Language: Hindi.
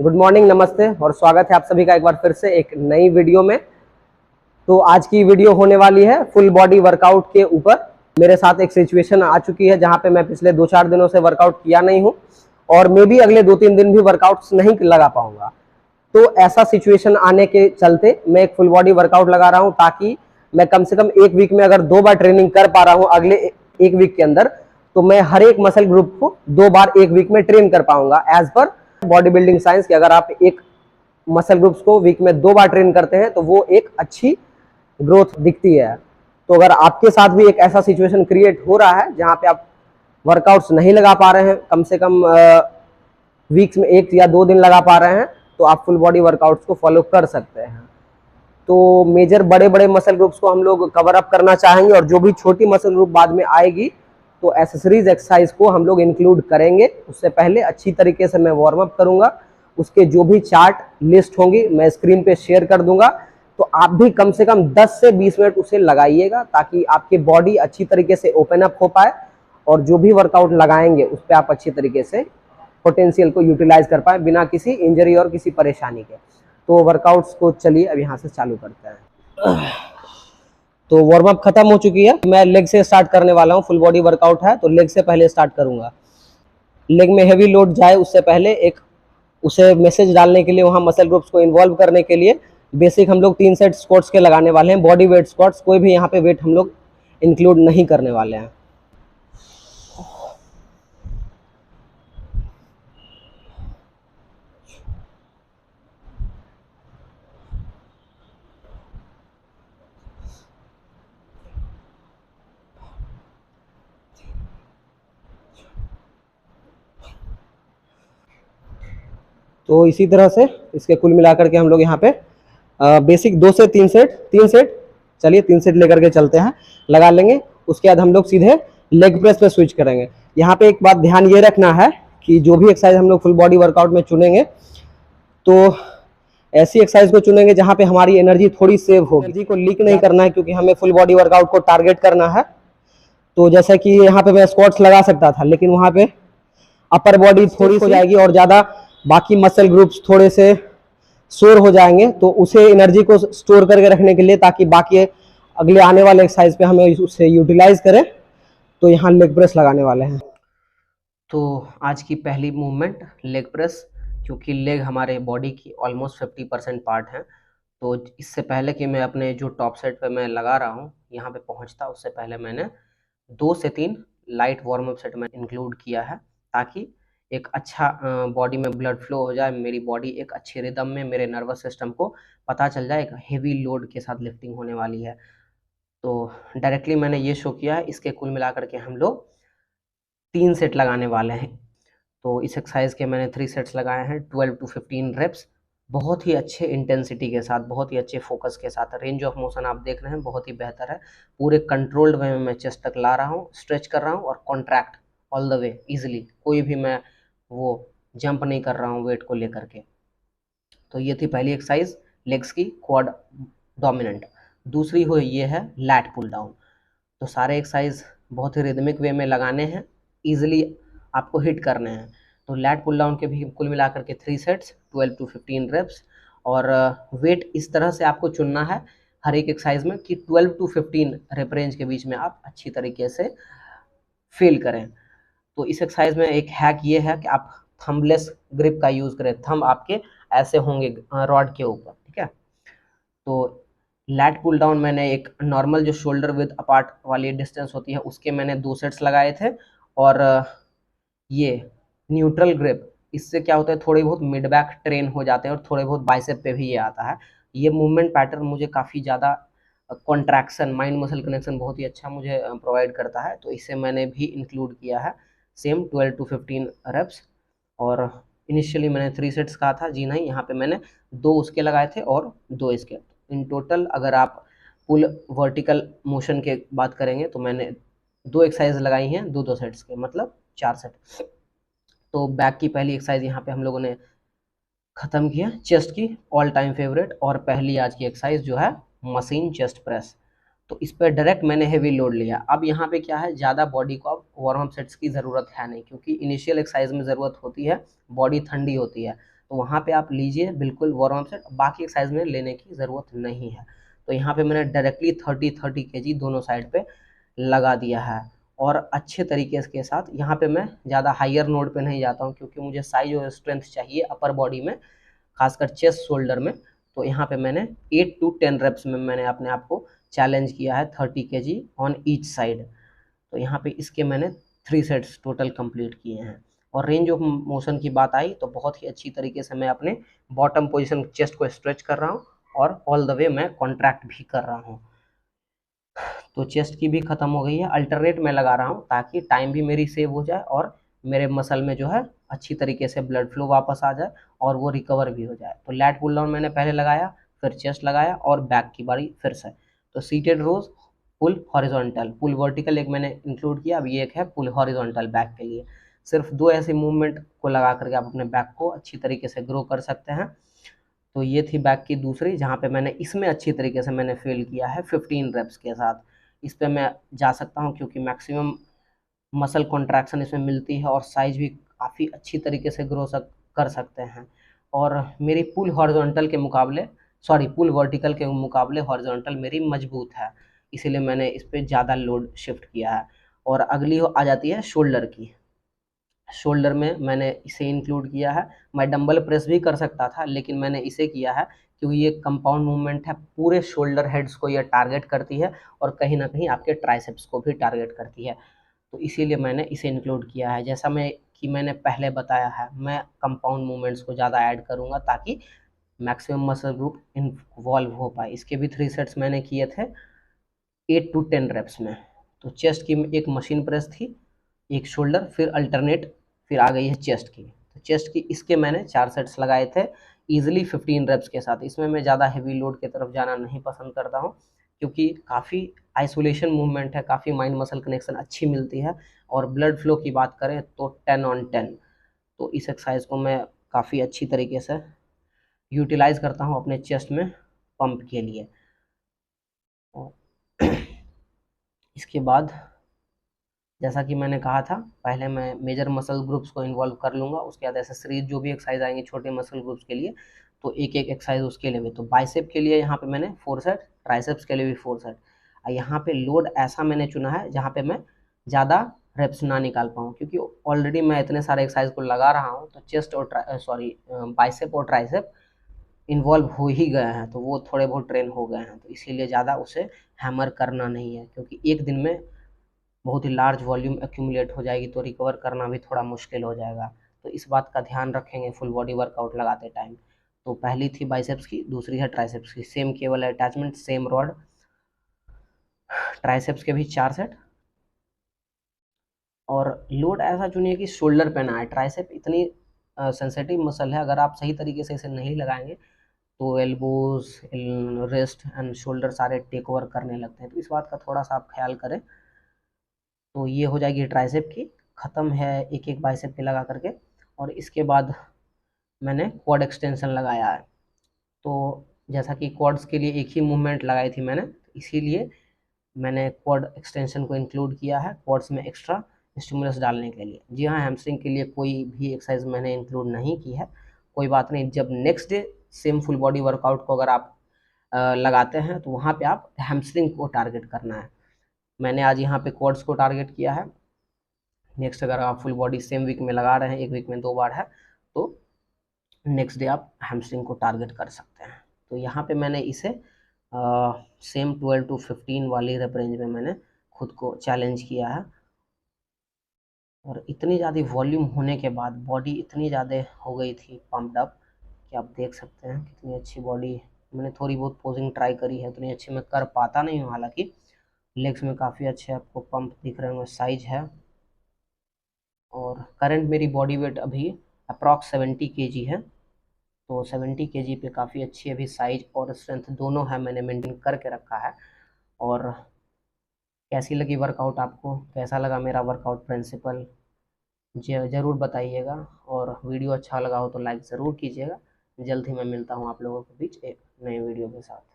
गुड मॉर्निंग, नमस्ते और स्वागत है आप सभी का एक बार फिर से एक नई वीडियो में। तो आज की वीडियो होने वाली है फुल बॉडी वर्कआउट के ऊपर। मेरे साथ एक सिचुएशन आ चुकी है जहां पे मैं पिछले 2-4 दिनों से वर्कआउट किया नहीं हूं और मे भी अगले 2-3 दिन भी वर्कआउट्स नहीं लगा पाऊंगा। तो ऐसा सिचुएशन आने के चलते मैं एक फुल बॉडी वर्कआउट लगा रहा हूं ताकि मैं कम से कम एक वीक में अगर 2 बार ट्रेनिंग कर पा रहा हूं अगले एक वीक के अंदर, तो मैं हर एक मसल ग्रुप को 2 बार एक वीक में ट्रेन कर पाऊंगा as per body building science कि अगर आप एक मसल ग्रुप्स को वीक में 2 बार ट्रेन करते हैं तो वो एक अच्छी ग्रोथ दिखती है। तो अगर आपके साथ भी एक ऐसा सिचुएशन क्रिएट हो रहा है जहां पे आप वर्कआउट्स नहीं लगा पा रहे हैं, कम से कम वीक्स में 1 या 2 दिन लगा पा रहे हैं, तो आप फुल बॉडी वर्कआउट्स को फॉलो कर सकते हैं। तो मेजर बड़े बड़े मसल ग्रुप्स को हम लोग कवर अप करना चाहेंगे और जो भी छोटी मसल ग्रुप बाद में आएगी तो एसेसरीज एक्सरसाइज को हम लोग इंक्लूड करेंगे। उससे पहले अच्छी तरीके से मैं वार्म अप करूंगा, उसके जो भी चार्ट लिस्ट होंगी मैं स्क्रीन पे शेयर कर दूंगा। तो आप भी कम से कम 10 से 20 मिनट उसे लगाइएगा ताकि आपकी बॉडी अच्छी तरीके से ओपन अप हो पाए और जो भी वर्कआउट लगाएंगे उस पर आप अच्छी तरीके से पोटेंशियल को यूटिलाइज कर पाए बिना किसी इंजरी और किसी परेशानी के। तो वर्कआउट्स को चलिए अब यहाँ से चालू करते हैं। तो वार्म अप खत्म हो चुकी है, मैं लेग से स्टार्ट करने वाला हूँ। फुल बॉडी वर्कआउट है तो लेग से पहले स्टार्ट करूंगा। लेग में हेवी लोड जाए उससे पहले एक उसे मैसेज डालने के लिए, वहाँ मसल ग्रुप्स को इन्वॉल्व करने के लिए बेसिक हम लोग 3 सेट स्क्वाट्स के लगाने वाले हैं। बॉडी वेट स्क्वाट्स, कोई भी यहाँ पे वेट हम लोग इंक्लूड नहीं करने वाले हैं। तो इसी तरह से इसके कुल मिलाकर के हम लोग यहाँ पे बेसिक 2 से 3 सेट चलिए 3 सेट लेकर के चलते हैं, लगा लेंगे। उसके बाद हम लोग सीधे लेग प्रेस पे स्विच करेंगे। यहाँ पे एक बात ध्यान ये रखना है कि जो भी एक्सरसाइज हम लोग फुल बॉडी वर्कआउट में चुनेंगे तो ऐसी एक्सरसाइज को चुनेंगे जहाँ पे हमारी एनर्जी थोड़ी सेव होगी। एनर्जी को लीक नहीं करना है क्योंकि हमें फुल बॉडी वर्कआउट को टारगेट करना है। तो जैसे कि यहाँ पे मैं स्क्वाट्स लगा सकता था लेकिन वहाँ पे अपर बॉडी थोड़ी हो जाएगी और ज़्यादा बाकी मसल ग्रुप्स थोड़े से सोर हो जाएंगे, तो उसे एनर्जी को स्टोर करके रखने के लिए ताकि बाकी अगले आने वाले एक्सरसाइज पे हमें उसे यूटिलाइज करें, तो यहाँ लेग प्रेस लगाने वाले हैं। तो आज की पहली मूवमेंट लेग प्रेस, क्योंकि लेग हमारे बॉडी की ऑलमोस्ट 50% पार्ट है। तो इससे पहले कि मैं अपने जो टॉप सेट पे मैं लगा रहा हूँ यहाँ पे पहुँचता, उससे पहले मैंने 2 से 3 लाइट वार्म अप सेट में इंक्लूड किया है ताकि एक अच्छा बॉडी में ब्लड फ्लो हो जाए, मेरी बॉडी एक अच्छे रिदम में, मेरे नर्वस सिस्टम को पता चल जाए एक हेवी लोड के साथ लिफ्टिंग होने वाली है। तो डायरेक्टली मैंने ये शो किया है। इसके कुल मिलाकर के हम लोग 3 सेट लगाने वाले हैं। तो इस एक्सरसाइज के मैंने 3 सेट्स लगाए हैं, 12 to 15 रेप्स, बहुत ही अच्छे इंटेंसिटी के साथ, बहुत ही अच्छे फोकस के साथ। रेंज ऑफ मोशन आप देख रहे हैं बहुत ही बेहतर है। पूरे कंट्रोल्ड वे में मैं चेस्ट तक ला रहा हूँ, स्ट्रेच कर रहा हूँ और contract all the way easily. कोई भी मैं वो जंप नहीं कर रहा हूँ वेट को लेकर के। तो ये थी पहली एक्सरसाइज लेग्स की, क्वाड डोमिनेंट। दूसरी हो ये है लैट पुल डाउन। तो सारे एक्सरसाइज बहुत ही रिदमिक वे में लगाने हैं, इजिली आपको हिट करने हैं। तो लैट पुल डाउन के भी कुल मिलाकर के 3 सेट्स, 12 to 15 रेप्स। और वेट इस तरह से आपको चुनना है हर एक एक्सरसाइज में कि 12 to 15 रेप रेंज के बीच में आप अच्छी तरीके से फील करें। तो इस एक्सरसाइज में एक हैक ये है कि आप थंबलेस ग्रिप का यूज़ करें। थंब आपके ऐसे होंगे रॉड के ऊपर, ठीक है। तो लैट पुल डाउन मैंने एक नॉर्मल जो शोल्डर विद अपार्ट वाली डिस्टेंस होती है उसके मैंने 2 सेट्स लगाए थे। और ये न्यूट्रल ग्रिप, इससे क्या होता है थोड़ी बहुत मिड बैक ट्रेन हो जाते हैं और थोड़े बहुत बाइसेप पे भी ये आता है। ये मूवमेंट पैटर्न मुझे काफ़ी ज़्यादा कॉन्ट्रैक्शन, माइंड मसल कनेक्शन बहुत ही अच्छा मुझे प्रोवाइड करता है। तो इसे मैंने भी इंक्लूड किया है, सेम 12 to 15 रेप्स। और इनिशियली मैंने 3 सेट्स कहा था, जी नहीं, यहाँ पे मैंने 2 उसके लगाए थे और 2 इसके। इन टोटल अगर आप फुल वर्टिकल मोशन के बात करेंगे तो मैंने 2 एक्सरसाइज लगाई हैं 2-2 सेट्स के, मतलब 4 सेट। तो बैक की पहली एक्सरसाइज यहाँ पे हम लोगों ने ख़त्म किया, चेस्ट की ऑल टाइम फेवरेट और पहली आज की एक्सरसाइज जो है मशीन चेस्ट प्रेस। तो इस पर डायरेक्ट मैंने हेवी लोड लिया। अब यहाँ पे क्या है, ज़्यादा बॉडी को अब वार्म अप सेट्स की ज़रूरत है नहीं, क्योंकि इनिशियल एक्सरसाइज में ज़रूरत होती है, बॉडी ठंडी होती है। तो वहाँ पे आप लीजिए बिल्कुल वार्म अप सेट, बाकी एक्सरसाइज में लेने की ज़रूरत नहीं है। तो यहाँ पे मैंने डायरेक्टली 30 kg दोनों साइड पे लगा दिया है। और अच्छे तरीके के साथ यहाँ पे मैं ज़्यादा हायर नोड पे नहीं जाता हूँ, क्योंकि मुझे साइज और स्ट्रेंथ चाहिए अपर बॉडी में, खासकर चेस्ट शोल्डर में। तो यहाँ पे मैंने 8 to 10 रेप्स में मैंने अपने आप को चैलेंज किया है 30 kg ऑन ईच साइड। तो यहाँ पे इसके मैंने 3 सेट्स टोटल कंप्लीट किए हैं। और रेंज ऑफ मोशन की बात आई तो बहुत ही अच्छी तरीके से मैं अपने बॉटम पोजीशन चेस्ट को स्ट्रेच कर रहा हूँ और ऑल द वे मैं कॉन्ट्रैक्ट भी कर रहा हूँ। तो चेस्ट की भी ख़त्म हो गई है, अल्टरनेट में लगा रहा हूँ ताकि टाइम भी मेरी सेव हो जाए और मेरे मसल में जो है अच्छी तरीके से ब्लड फ्लो वापस आ जाए और वो रिकवर भी हो जाए। तो लैट पुल डाउन मैंने पहले लगाया, फिर चेस्ट लगाया और बैक की बारी फिर से। तो सीटेड रोज, पुल हॉरिजॉन्टल, पुल वर्टिकल एक मैंने इंक्लूड किया, अब ये एक है पुल हॉरिजॉन्टल बैक के लिए। सिर्फ 2 ऐसे मूवमेंट को लगा करके आप अपने बैक को अच्छी तरीके से ग्रो कर सकते हैं। तो ये थी बैक की दूसरी, जहाँ पे मैंने इसमें अच्छी तरीके से मैंने फेल किया है 15 रेप्स के साथ। इस पे मैं जा सकता हूँ क्योंकि मैक्सिमम मसल कॉन्ट्रैक्शन इसमें मिलती है और साइज भी काफ़ी अच्छी तरीके से ग्रो कर सकते हैं। और मेरी पुल हॉरिजॉन्टल के मुकाबले, सॉरी पुल वर्टिकल के मुकाबले हॉरिजॉन्टल मेरी मजबूत है, इसीलिए मैंने इस पर ज़्यादा लोड शिफ्ट किया है। और अगली आ जाती है शोल्डर की। शोल्डर में मैंने इसे इंक्लूड किया है। मैं डंबल प्रेस भी कर सकता था, लेकिन मैंने इसे किया है क्योंकि ये कंपाउंड मूवमेंट है, पूरे शोल्डर हेड्स को ये टारगेट करती है और कहीं ना कहीं आपके ट्राइसेप्स को भी टारगेट करती है। तो इसीलिए मैंने इसे इंक्लूड किया है। जैसा मैंने पहले बताया है, मैं कंपाउंड मूवमेंट्स को ज़्यादा ऐड करूँगा ताकि मैक्सिमम मसल ग्रुप इन्वॉल्व हो पाए। इसके भी 3 सेट्स मैंने किए थे 8 to 10 रेप्स में। तो चेस्ट की एक मशीन प्रेस थी, एक शोल्डर, फिर अल्टरनेट, फिर आ गई है चेस्ट की। तो चेस्ट की इसके मैंने 4 सेट्स लगाए थे ईजिली 15 रेप्स के साथ। इसमें मैं ज़्यादा हैवी लोड की तरफ जाना नहीं पसंद करता हूँ क्योंकि काफ़ी आइसोलेशन मूवमेंट है, काफ़ी माइंड मसल कनेक्शन अच्छी मिलती है। और ब्लड फ्लो की बात करें तो 10 on 10। तो इस एक्सरसाइज को मैं काफ़ी अच्छी तरीके से यूटिलाइज करता हूँ अपने चेस्ट में पंप के लिए। इसके बाद जैसा कि मैंने कहा था, पहले मैं मेजर मसल ग्रुप्स को इन्वॉल्व कर लूँगा, उसके बाद एक्सेसरीज जो भी एक्सरसाइज आएंगे छोटे मसल ग्रुप्स के लिए, तो एक एक एक्सरसाइज उसके लिए भी। तो बाइसेप के लिए यहाँ पे मैंने 4 सेट, ट्राइसेप्स के लिए भी 4 सेट। यहाँ पे लोड ऐसा मैंने चुना है जहाँ पे मैं ज़्यादा रेप्स ना निकाल पाऊँ, क्योंकि ऑलरेडी मैं इतने सारे एक्सरसाइज को लगा रहा हूँ, तो चेस्ट और बाइसेप और ट्राइसेप इन्वॉल्व हो ही गए हैं, तो वो थोड़े बहुत ट्रेन हो गए हैं। तो इसीलिए ज़्यादा उसे हैमर करना नहीं है, क्योंकि एक दिन में बहुत ही लार्ज वॉल्यूम एक्यूमुलेट हो जाएगी तो रिकवर करना भी थोड़ा मुश्किल हो जाएगा। तो इस बात का ध्यान रखेंगे फुल बॉडी वर्कआउट लगाते टाइम। तो पहली थी बाइसेप्स की, दूसरी है ट्राइसेप्स की। Same cable attachment, same rod, triceps के भी 4 सेट। और लोड ऐसा चुनिए कि शोल्डर पे ना आए। ट्राइसेप इतनी सेंसिटिव मसल है, अगर आप सही तरीके से इसे नहीं लगाएंगे तो एल्बोज, रिस्ट एंड शोल्डर सारे टेक ओवर करने लगते हैं। तो इस बात का थोड़ा सा आप ख्याल करें। तो ये हो जाएगी ट्राइसेप की, ख़त्म है एक एक बाइसेप पे लगा करके। और इसके बाद मैंने क्वाड एक्सटेंशन लगाया है। तो जैसा कि क्वाड्स के लिए एक ही मूवमेंट लगाई थी मैंने, इसीलिए मैंने क्वाड एक्सटेंशन को इंक्लूड किया है क्वाड्स में एक्स्ट्रा स्टिमुलस डालने के लिए। जी हाँ, हैमस्ट्रिंग के लिए कोई भी एक्सरसाइज मैंने इंक्लूड नहीं की है, कोई बात नहीं। जब next day same full body workout को अगर आप लगाते हैं तो वहाँ पे आप हैमस्ट्रिंग को टारगेट करना है। मैंने आज यहाँ पे क्वाड्स को टारगेट किया है। नेक्स्ट अगर आप फुल बॉडी सेम वीक में लगा रहे हैं, एक वीक में 2 बार है, तो नेक्स्ट डे आप हैमस्ट्रिंग को टारगेट कर सकते हैं। तो यहाँ पे मैंने इसे सेम 12 to 15 वाली रेप रेंज में मैंने खुद को चैलेंज किया है। और इतनी ज़्यादा वॉल्यूम होने के बाद बॉडी इतनी ज़्यादा हो गई थी पम्प्ड अप कि आप देख सकते हैं कितनी अच्छी बॉडी। मैंने थोड़ी बहुत पोजिंग ट्राई करी है, उतनी अच्छी मैं कर पाता नहीं हूँ, हालांकि लेग्स में काफ़ी अच्छे आपको पंप दिख रहे होंगे, साइज है। और करंट मेरी बॉडी वेट अभी अप्रॉक्स 70 kg है। तो 70 kg पे काफ़ी अच्छी अभी साइज और स्ट्रेंथ दोनों है, मैंने मेंटेन करके रखा है। और कैसी लगी वर्कआउट आपको, कैसा लगा मेरा वर्कआउट प्रिंसिपल, ज़रूर बताइएगा। और वीडियो अच्छा लगा हो तो लाइक ज़रूर कीजिएगा। जल्द ही मैं मिलता हूँ आप लोगों के बीच एक नए वीडियो के साथ।